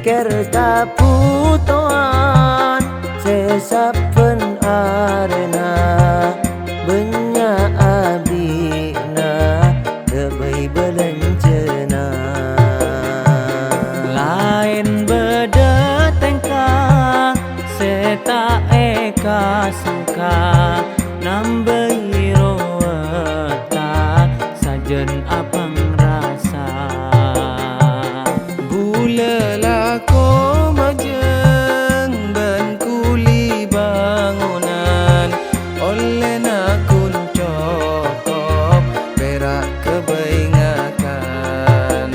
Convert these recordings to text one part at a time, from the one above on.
mikir kaputoan sesapen arena banyak abina lebih belencana lain beda tengkang seta eka suka nambahi roeta sajen apang rasa bulela ko majeng ban kuli bangunan oleh nakun cokop perak kebaingakan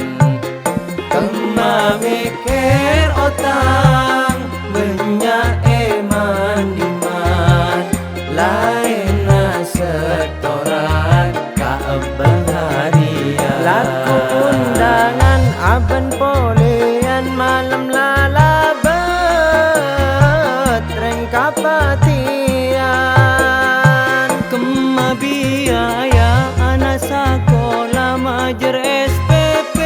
kema mikir otang banyak eman diman lain setoran kebahagiaan laku undangan aben polian malam lalabat reng kapatian kema biaya anak sekolah majer SPP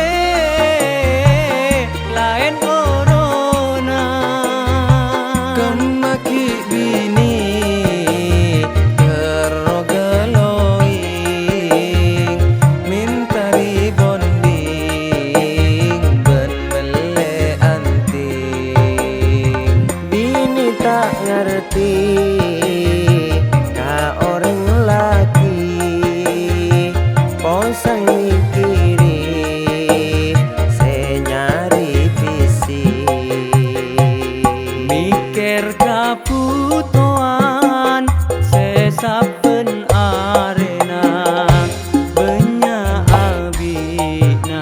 lain corona kemaki bini kerogeloing minta ribonding ben mele anting bini tak ngerti ka orang laki posang mikiri senyari visi mikir kaputoan sesapen arena banyak abina